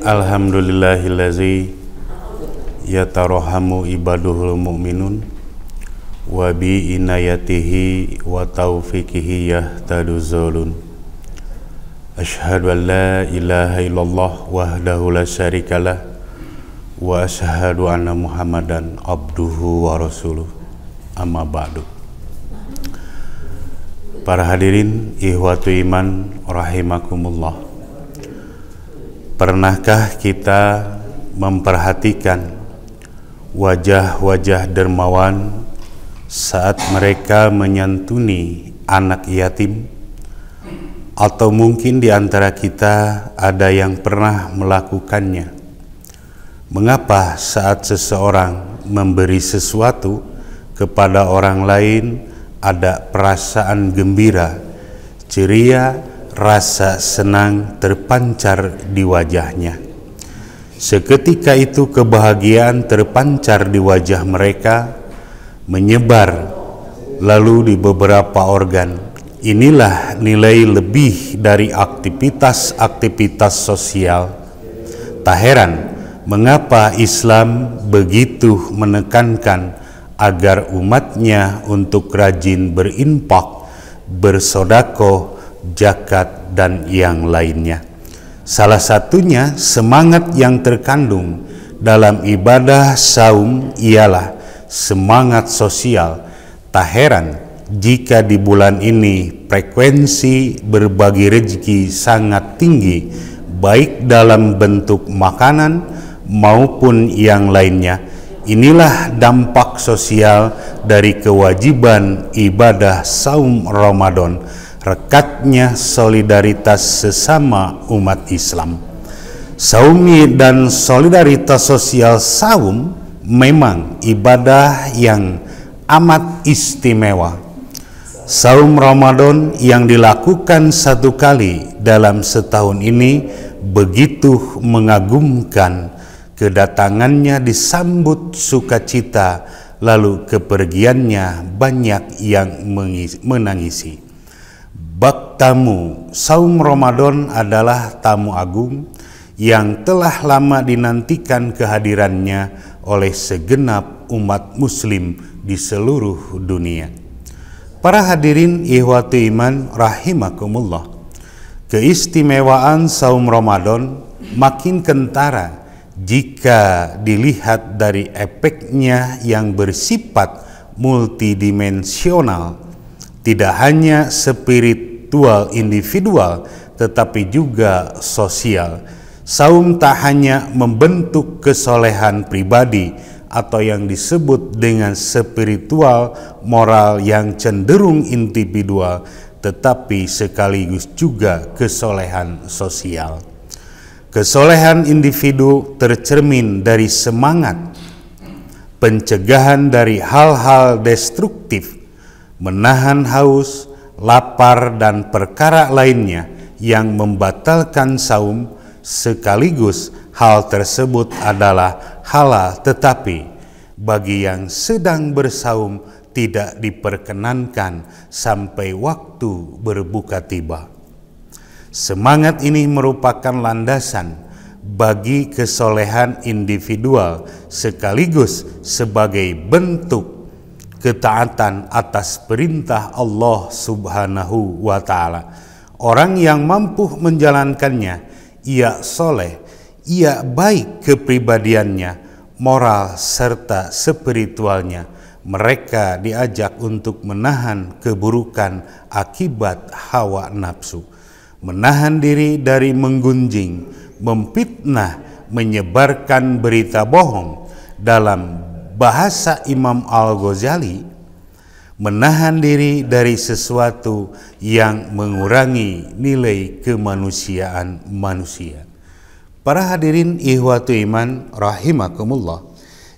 Alhamdulillahillazi yatarahamu ibaduhul mu'minun wa bi inayatihi wa taufiqihi yahtadu zulun. Asyhadu an la ilaha illallah wahdahu la syarikalah wa asyhadu anna Muhammadan abduhu wa rasuluh. Amma ba'du. Para hadirin ihwatu iman rahimakumullah. Pernahkah kita memperhatikan wajah-wajah dermawan saat mereka menyantuni anak yatim? Atau mungkin di antara kita ada yang pernah melakukannya? Mengapa saat seseorang memberi sesuatu kepada orang lain ada perasaan gembira, ceria, rasa senang terpancar di wajahnya? Seketika itu kebahagiaan terpancar di wajah mereka, menyebar lalu di beberapa organ. Inilah nilai lebih dari aktivitas-aktivitas sosial. Tak heran mengapa Islam begitu menekankan agar umatnya untuk rajin berinfak, bersedekah, zakat, dan yang lainnya. Salah satunya semangat yang terkandung dalam ibadah saum ialah semangat sosial. Tak heran jika di bulan ini frekuensi berbagi rezeki sangat tinggi, baik dalam bentuk makanan maupun yang lainnya. Inilah dampak sosial dari kewajiban ibadah saum Ramadan, rekatnya solidaritas sesama umat Islam. Saumi dan solidaritas sosial saum memang ibadah yang amat istimewa. Saum Ramadan yang dilakukan satu kali dalam setahun ini begitu mengagumkan. Kedatangannya disambut sukacita, lalu kepergiannya banyak yang menangisi. Bak tamu saum Ramadan adalah tamu agung yang telah lama dinantikan kehadirannya oleh segenap umat muslim di seluruh dunia. Para hadirin ihwatu iman rahimakumullah, keistimewaan saum Ramadan makin kentara jika dilihat dari efeknya yang bersifat multidimensional, tidak hanya spiritual individual tetapi juga sosial. Saum tak hanya membentuk kesolehan pribadi atau yang disebut dengan spiritual moral yang cenderung individual, tetapi sekaligus juga kesolehan sosial. Kesolehan individu tercermin dari semangat pencegahan dari hal-hal destruktif, menahan haus, lapar, dan perkara lainnya yang membatalkan saum. Sekaligus hal tersebut adalah halal, tetapi bagi yang sedang bersaum tidak diperkenankan sampai waktu berbuka tiba. Semangat ini merupakan landasan bagi kesolehan individual sekaligus sebagai bentuk ketaatan atas perintah Allah Subhanahu wa Ta'ala. Orang yang mampu menjalankannya, ia soleh, ia baik kepribadiannya, moral serta spiritualnya. Mereka diajak untuk menahan keburukan akibat hawa nafsu, menahan diri dari menggunjing, memfitnah, menyebarkan berita bohong. Dalam bahasa Imam Al-Ghazali, menahan diri dari sesuatu yang mengurangi nilai kemanusiaan manusia. Para hadirin ihwatu iman rahimakumullah,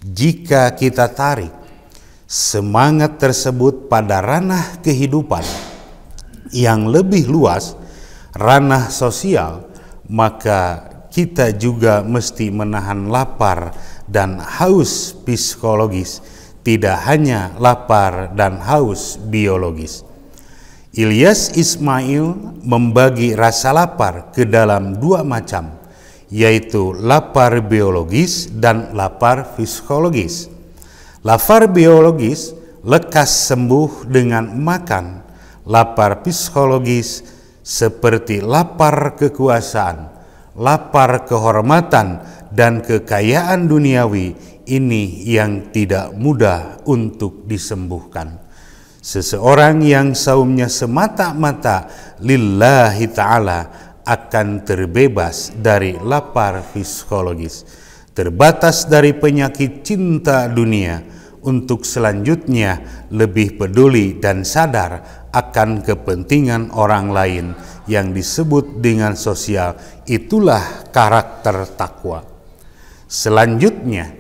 jika kita tarik semangat tersebut pada ranah kehidupan yang lebih luas, ranah sosial, maka kita juga mesti menahan lapar dan haus psikologis, tidak hanya lapar dan haus biologis. Ilyas Ismail membagi rasa lapar ke dalam dua macam, yaitu lapar biologis dan lapar psikologis. Lapar biologis lekas sembuh dengan makan. Lapar psikologis seperti lapar kekuasaan, lapar kehormatan dan kekayaan duniawi, ini yang tidak mudah untuk disembuhkan. Seseorang yang saumnya semata-mata lillahi ta'ala akan terbebas dari lapar psikologis, terbatas dari penyakit cinta dunia, untuk selanjutnya lebih peduli dan sadar akan kepentingan orang lain yang disebut dengan sosial. Itulah karakter takwa. Selanjutnya,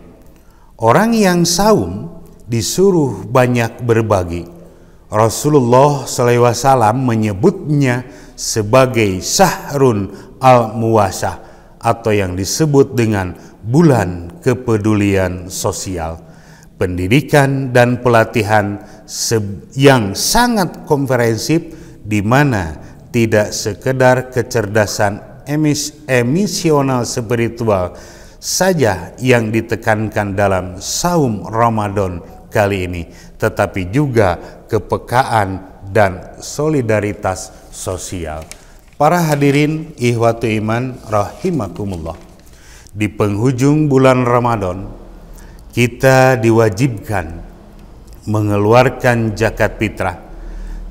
orang yang saum disuruh banyak berbagi. Rasulullah SAW menyebutnya sebagai Syahrun al-Muwasah, atau yang disebut dengan bulan kepedulian sosial. Pendidikan dan pelatihan yang sangat komprehensif, di mana tidak sekedar kecerdasan emisional spiritual saja yang ditekankan dalam saum Ramadan kali ini, tetapi juga kepekaan dan solidaritas sosial. Para hadirin ikhwatu iman rahimakumullah, di penghujung bulan Ramadan kita diwajibkan mengeluarkan zakat fitrah.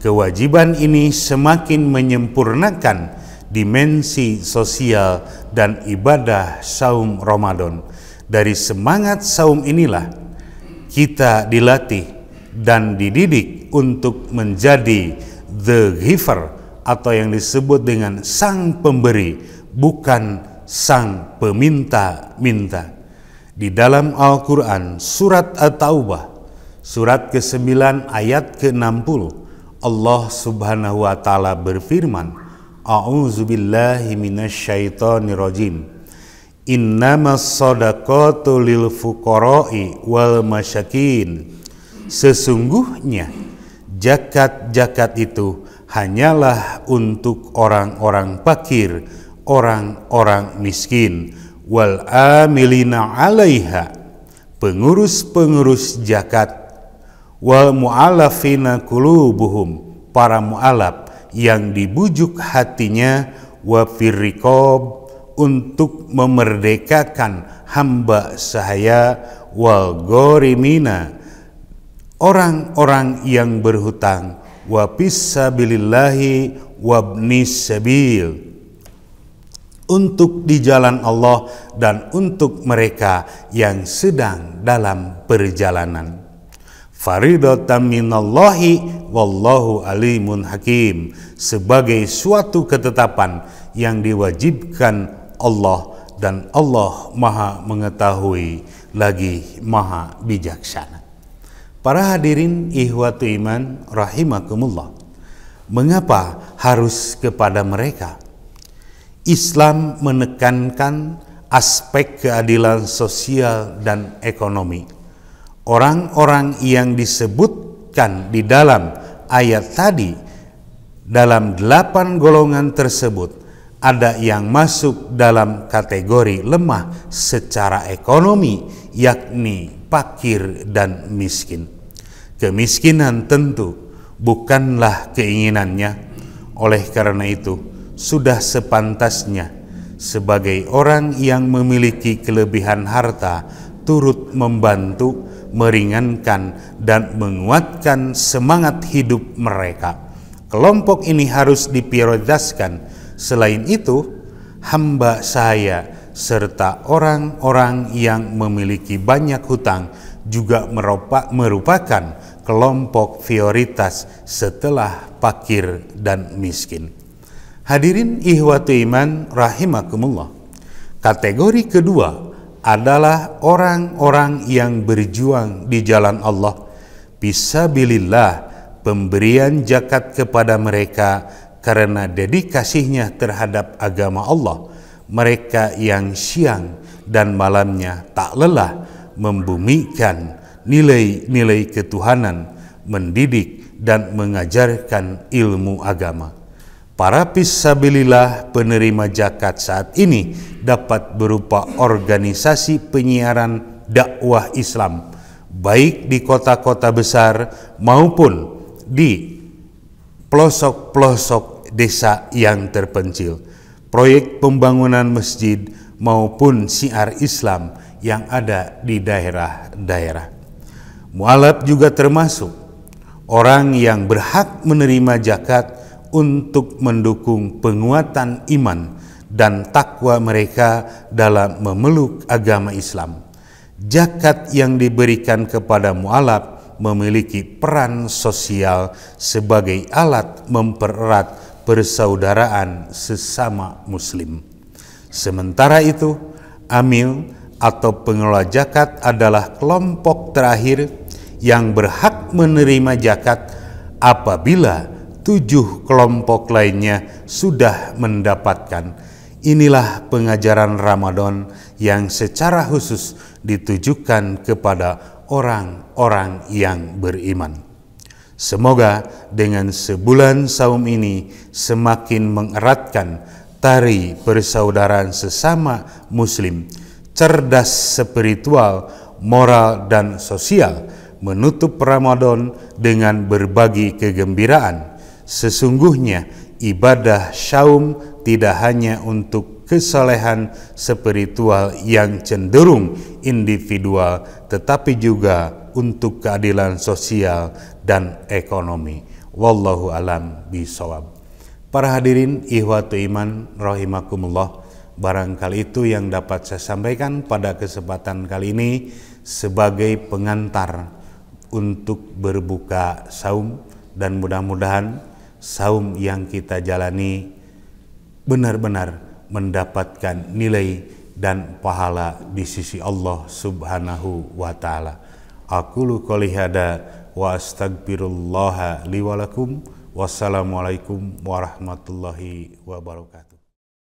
Kewajiban ini semakin menyempurnakan dimensi sosial dan ibadah saum Ramadan. Dari semangat saum inilah kita dilatih dan dididik untuk menjadi the giver, atau yang disebut dengan sang pemberi, bukan sang peminta-minta. Di dalam Al-Quran surat At-Taubah surat ke-9 ayat ke-60, Allah Subhanahu wa taala berfirman, A'udzubillahi minasyaitonirrajim. Innamas shadaqatu lil fuqara'i wal masyakin. Sesungguhnya zakat-zakat itu hanyalah untuk orang-orang fakir, orang-orang miskin, wal amilina 'alaiha, pengurus-pengurus zakat, wal mu'allafina qulubuhum, para mu'alaf yang dibujuk hatinya, wa firriqab, untuk memerdekakan hamba sahaya, wal gharimina, orang-orang yang berhutang, wa fisabilillahi wabnis sabil, untuk di jalan Allah dan untuk mereka yang sedang dalam perjalanan. Faridatan minallahi wallahu alimun hakim, sebagai suatu ketetapan yang diwajibkan Allah, dan Allah maha mengetahui lagi maha bijaksana. Para hadirin ikhwatu iman rahimakumullah, mengapa harus kepada mereka? Islam menekankan aspek keadilan sosial dan ekonomi. Orang-orang yang disebutkan di dalam ayat tadi, dalam 8 golongan tersebut, ada yang masuk dalam kategori lemah secara ekonomi, yakni fakir dan miskin. Kemiskinan tentu bukanlah keinginannya. Oleh karena itu, sudah sepantasnya sebagai orang yang memiliki kelebihan harta turut membantu, meringankan dan menguatkan semangat hidup mereka. Kelompok ini harus diprioritaskan. Selain itu, hamba sahaya serta orang-orang yang memiliki banyak hutang juga merupakan kelompok prioritas setelah fakir dan miskin. Hadirin ikhwatu iman rahimakumullah, kategori kedua adalah orang-orang yang berjuang di jalan Allah. Fisabilillah, pemberian zakat kepada mereka karena dedikasinya terhadap agama Allah. Mereka yang siang dan malamnya tak lelah membumikan nilai-nilai ketuhanan, mendidik dan mengajarkan ilmu agama. Para fisabilillah penerima zakat saat ini dapat berupa organisasi penyiaran dakwah Islam, baik di kota-kota besar maupun di pelosok-pelosok desa yang terpencil, proyek pembangunan masjid maupun syiar Islam yang ada di daerah-daerah. Mu'alaf juga termasuk orang yang berhak menerima zakat untuk mendukung penguatan iman dan takwa mereka dalam memeluk agama Islam. Zakat yang diberikan kepada mu'alaf memiliki peran sosial sebagai alat mempererat persaudaraan sesama muslim. Sementara itu, amil atau pengelola zakat adalah kelompok terakhir yang berhak menerima zakat apabila 7 kelompok lainnya sudah mendapatkan. Inilah pengajaran Ramadan yang secara khusus ditujukan kepada orang-orang yang beriman. Semoga dengan sebulan saum ini semakin mengeratkan tali persaudaraan sesama muslim, cerdas spiritual, moral, dan sosial, menutup Ramadan dengan berbagi kegembiraan. Sesungguhnya ibadah syaum tidak hanya untuk kesolehan spiritual yang cenderung individual, tetapi juga untuk keadilan sosial dan ekonomi. Wallahu alam bishawab. Para hadirin ikhwatu iman rahimakumullah, barangkali itu yang dapat saya sampaikan pada kesempatan kali ini sebagai pengantar untuk berbuka saum, dan mudah-mudahan saum yang kita jalani benar-benar mendapatkan nilai dan pahala di sisi Allah Subhanahu wa taala. Aqulu qouli hada wa astaghfirullaha li wa lakum. Wassalamualaikum warahmatullahi wabarakatuh.